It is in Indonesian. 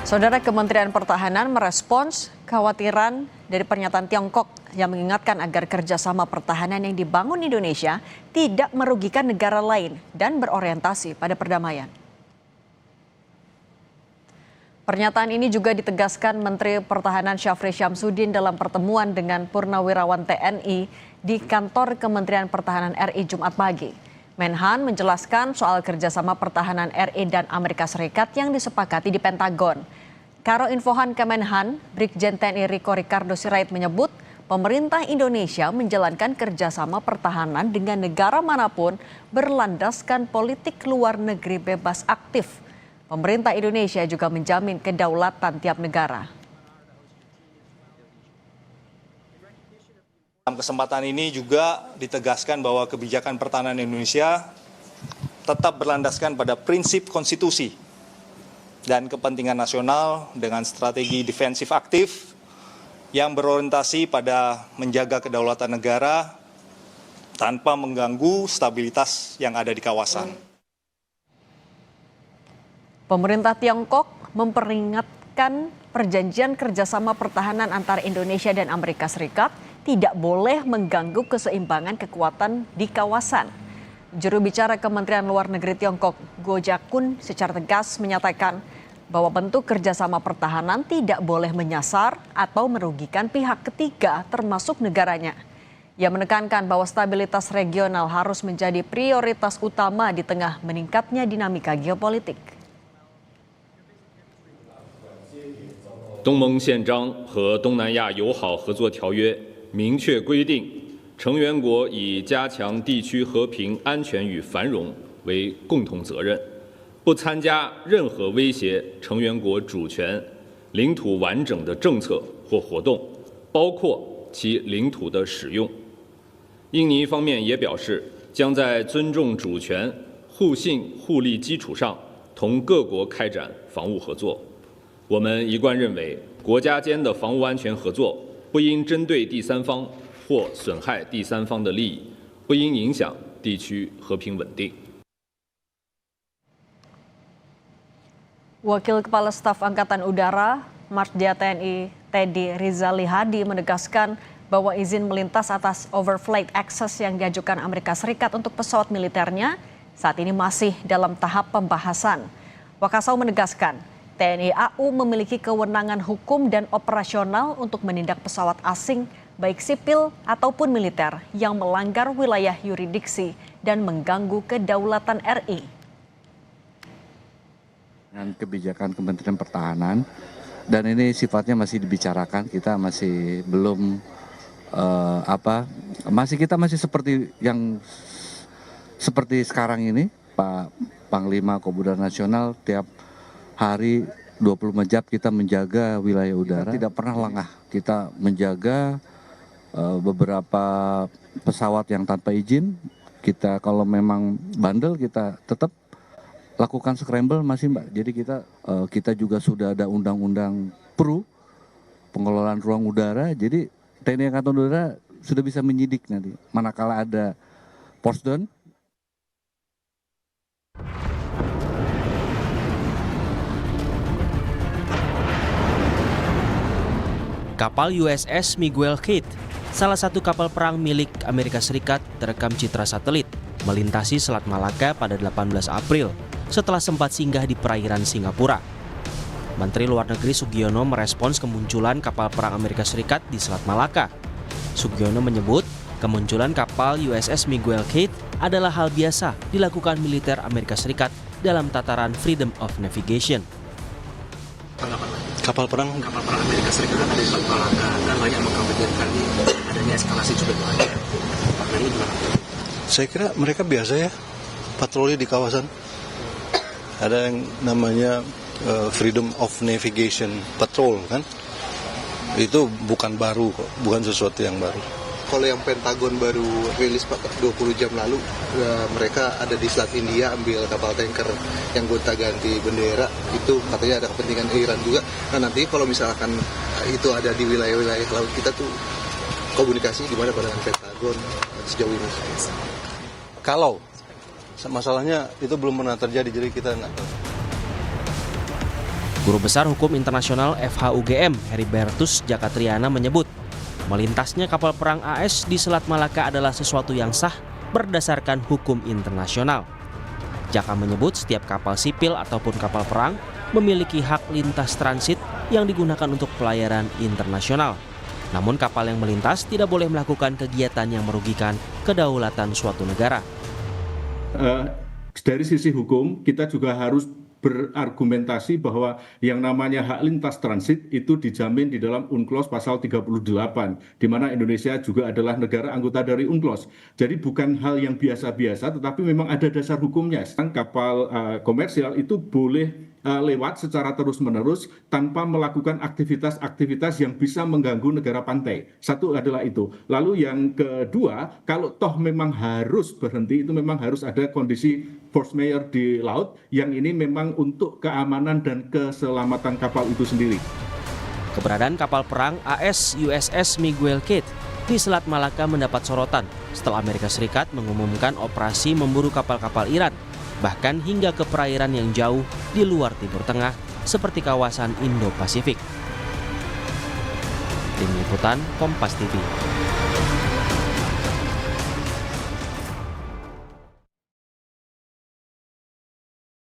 Saudara, Kementerian Pertahanan merespons kekhawatiran dari pernyataan Tiongkok yang mengingatkan agar kerjasama pertahanan yang dibangun Indonesia tidak merugikan negara lain dan berorientasi pada perdamaian. Pernyataan ini juga ditegaskan Menteri Pertahanan Syafri Syamsuddin dalam pertemuan dengan Purnawirawan TNI di kantor Kementerian Pertahanan RI Jumat pagi. Menhan menjelaskan soal kerjasama pertahanan RI dan Amerika Serikat yang disepakati di Pentagon. Karo Infohan Kemenhan, Brigjen TNI Riko Ricardo Sirait menyebut pemerintah Indonesia menjalankan kerjasama pertahanan dengan negara manapun berlandaskan politik luar negeri bebas aktif. Pemerintah Indonesia juga menjamin kedaulatan tiap negara. Dalam kesempatan ini juga ditegaskan bahwa kebijakan pertahanan Indonesia tetap berlandaskan pada prinsip konstitusi dan kepentingan nasional dengan strategi defensif aktif yang berorientasi pada menjaga kedaulatan negara tanpa mengganggu stabilitas yang ada di kawasan. Pemerintah Tiongkok memperingatkan perjanjian kerjasama pertahanan antara Indonesia dan Amerika Serikat tidak boleh mengganggu keseimbangan kekuatan di kawasan. Juru bicara Kementerian Luar Negeri Tiongkok, Goh Jakun, secara tegas menyatakan bahwa bentuk kerjasama pertahanan tidak boleh menyasar atau merugikan pihak ketiga termasuk negaranya. Ia menekankan bahwa stabilitas regional harus menjadi prioritas utama di tengah meningkatnya dinamika geopolitik. 东盟宪章和东南亚友好合作条约明确规定，成员国以加强地区和平、安全与繁荣为共同责任，不参加任何威胁成员国主权、领土完整的政策或活动，包括其领土的使用。印尼方面也表示，将在尊重主权、互信互利基础上，同各国开展防务合作。 我们一贯认为，国家间的防务安全合作不应针对第三方或损害第三方的利益，不应影响地区和平稳定。 Wakil Kepala Staf Angkatan Udara, Marsdia TNI Teddy Rizali Hadi menegaskan bahwa izin melintas atas overflight access yang diajukan Amerika Serikat untuk pesawat militernya saat ini masih dalam tahap pembahasan. Wakasau menegaskan, TNI AU memiliki kewenangan hukum dan operasional untuk menindak pesawat asing, baik sipil ataupun militer, yang melanggar wilayah yurisdiksi dan mengganggu kedaulatan RI. Dengan kebijakan Kementerian Pertahanan, dan ini sifatnya masih dibicarakan, kita masih belum kita masih seperti sekarang ini, Pak Panglima Komandan Nasional tiap hari 24 jam kita menjaga wilayah udara, tidak pernah lengah. Kita menjaga beberapa pesawat yang tanpa izin, kita kalau memang bandel kita tetap lakukan scramble masih Mbak. Jadi kita juga sudah ada undang-undang PRU, pengelolaan ruang udara, jadi TNI Angkatan Udara sudah bisa menyidik nanti manakala ada Poseidon. Kapal USS Miguel Kate, salah satu kapal perang milik Amerika Serikat, terekam citra satelit melintasi Selat Malaka pada 18 April setelah sempat singgah di perairan Singapura. Menteri Luar Negeri Sugiono merespons kemunculan kapal perang Amerika Serikat di Selat Malaka. Sugiono menyebut kemunculan kapal USS Miguel Kate adalah hal biasa dilakukan militer Amerika Serikat dalam tataran Freedom of Navigation. Kapal perang Amerika Serikat ada di Selat Malaka dan banyak mengkhawatirkan adanya eskalasi cukup banyak. Ini gimana? Saya kira mereka biasa ya patroli di kawasan. Ada yang namanya Freedom of Navigation Patrol kan? Itu bukan baru kok, bukan sesuatu yang baru. Kalau yang Pentagon baru rilis 20 jam lalu, mereka ada di Selat India ambil kapal tanker yang gonta-ganti bendera, itu katanya ada kepentingan Iran juga. Nah nanti kalau misalkan itu ada di wilayah-wilayah laut kita tuh komunikasi gimana dengan Pentagon sejauh ini? Kalau masalahnya itu belum pernah terjadi, jadi kita nggak tahu. Guru Besar Hukum Internasional FHUGM Heribertus Jakatriana menyebut, melintasnya kapal perang AS di Selat Malaka adalah sesuatu yang sah berdasarkan hukum internasional. Jaka menyebut setiap kapal sipil ataupun kapal perang memiliki hak lintas transit yang digunakan untuk pelayaran internasional. Namun kapal yang melintas tidak boleh melakukan kegiatan yang merugikan kedaulatan suatu negara. Dari sisi hukum, kita juga harus berargumentasi bahwa yang namanya hak lintas transit itu dijamin di dalam UNCLOS pasal 38, di mana Indonesia juga adalah negara anggota dari UNCLOS. Jadi bukan hal yang biasa-biasa, tetapi memang ada dasar hukumnya. Kapal komersial itu boleh lewat secara terus-menerus tanpa melakukan aktivitas-aktivitas yang bisa mengganggu negara pantai. Satu adalah itu. Lalu yang kedua, kalau toh memang harus berhenti, itu memang harus ada kondisi force majeure di laut, yang ini memang untuk keamanan dan keselamatan kapal itu sendiri. Keberadaan kapal perang AS USS Miguel Kate di Selat Malaka mendapat sorotan setelah Amerika Serikat mengumumkan operasi memburu kapal-kapal Iran, bahkan hingga ke perairan yang jauh di luar Timur Tengah seperti kawasan Indo-Pasifik. Tim Liputan Kompas TV.